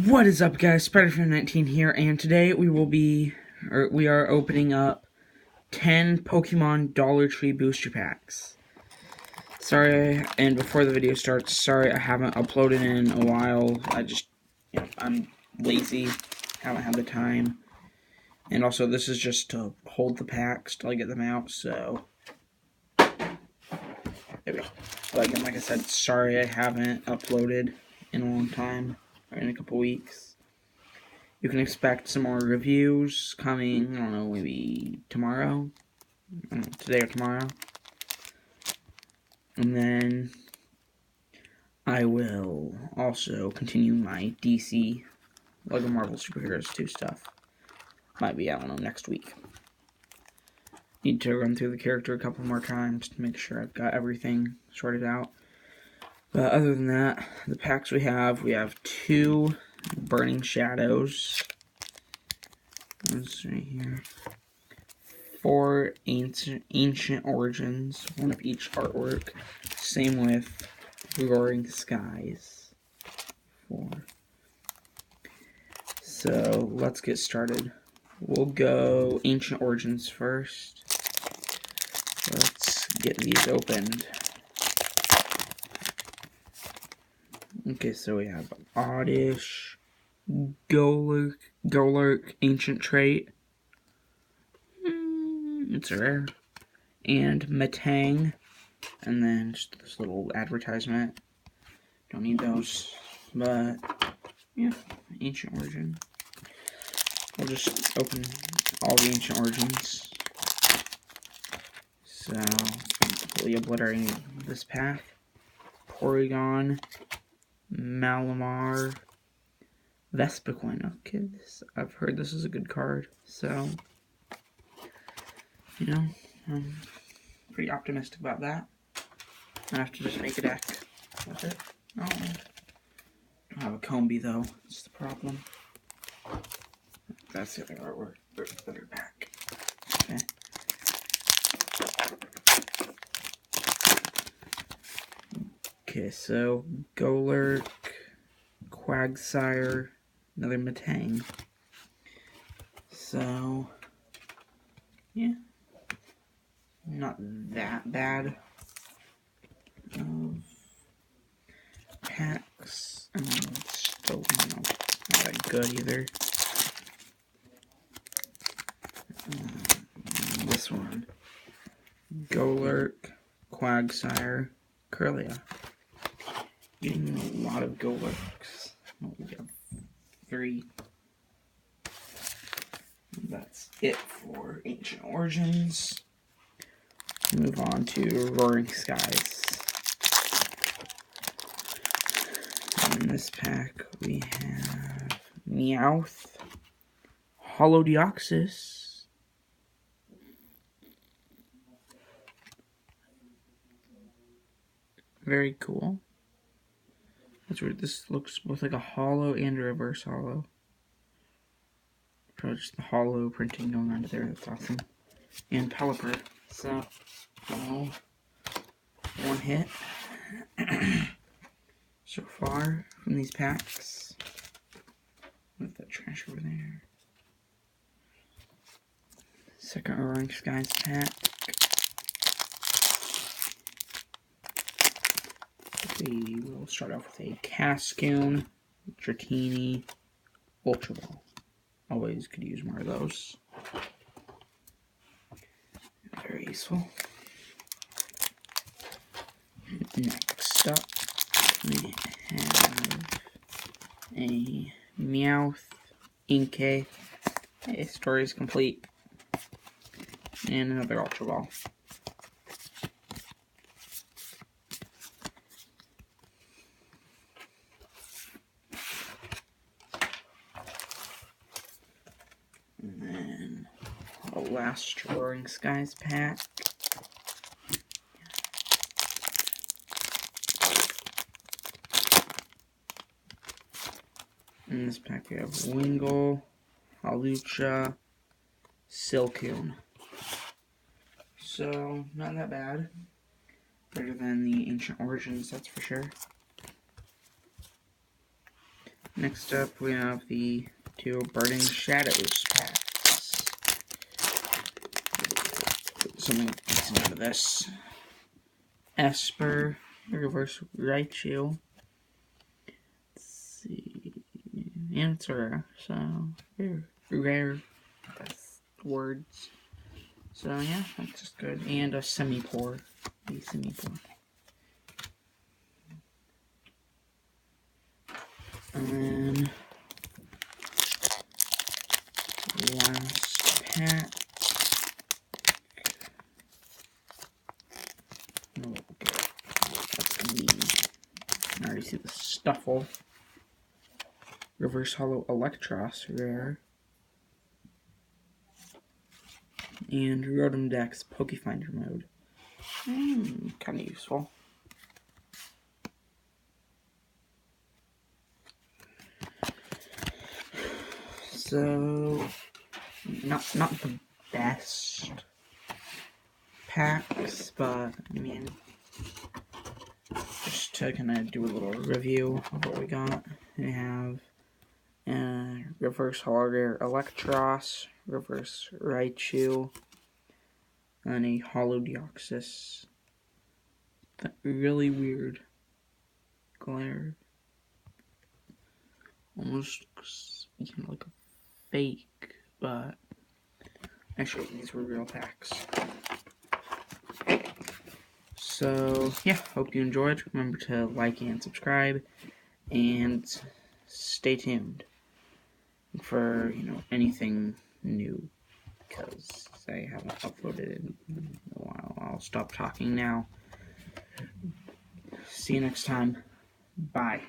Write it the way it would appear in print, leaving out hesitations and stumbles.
What is up, guys? Spider-Fan19 here, and today we are opening up 10 Pokemon Dollar Tree booster packs. And before the video starts, sorry I haven't uploaded in a while. I'm lazy, haven't had the time. And also, this is just to hold the packs till I get them out, so there we go. But again, like I said, sorry I haven't uploaded in a long time, or in a couple weeks. You can expect some more reviews coming, I don't know, maybe tomorrow? Today or tomorrow. And then I will also continue my DC Lego Marvel Superheroes 2 stuff. Might be, I don't know, next week. Need to run through the character a couple more times to make sure I've got everything sorted out. But other than that, the packs we have 2 Burning Shadows. That's right here. 4 ancient origins, 1 of each artwork. Same with Roaring Skies. 4. So let's get started. We'll go ancient origins first. Let's get these opened. Okay, so we have Oddish, Golurk, Ancient Trait. It's rare. And Matang. And then just this little advertisement. Don't need those. But, yeah, Ancient Origin. We'll just open all the Ancient Origins. So, completely obliterating this pack. Porygon, Malamar, Vespiquen. Okay, I've heard this is a good card. So, you know, I'm pretty optimistic about that. I have to just make a deck with it. Oh, I don't have a Combi though. That's the problem. That's the other artwork. There's the other pack. Okay. Okay, so Golurk, Quagsire, another Matang. So, yeah, not that bad of packs. I mean, still, not that good either. This one, Golurk, Quagsire, Curlia. Getting a lot of Golurks. Oh, we have 3. That's it for Ancient Origins. Move on to Roaring Skies. In this pack we have Meowth, Holodeoxys, very cool. That's weird. This looks both like a holo and a reverse holo. Probably just the holo printing going onto there. That's awesome. And Pelipper. So, one hit so far from these packs. With that trash over there. Second Roaring Skies pack. We will start off with a Cascoon, Dratini, Ultra Ball. Always could use more of those. Very useful. Next up, we have a Meowth, Inkay. Hey, story is complete. And another Ultra Ball. And then a last Roaring Skies pack. In this pack we have Wingull, Hawlucha, Silcoon. So, not that bad. Better than the Ancient Origins, that's for sure. Next up, we have the 2 Burning Shadows packs. Something decent out of this. Esper, Reverse Raichu. Let's see. And it's rare, so rare words. So yeah, that's just good. And a Semi-Pour. The Semi-Pour. And then last pack. Oh, okay. That's gonna be. I already see the Stuffle. Reverse Hollow Electros, rare. And Rotom Dex Pokefinder mode. Kind of useful. So, not the best packs, but I mean, just to kind of do a little review of what we got. We have Reverse Hollow Rare Electros, Reverse Raichu, and a Hollow Deoxys. That really weird glare. Almost like a fake, but actually these were real packs. So yeah, hope you enjoyed. Remember to like and subscribe, and stay tuned for anything new, because I haven't uploaded in a while. I'll stop talking now. See you next time. Bye.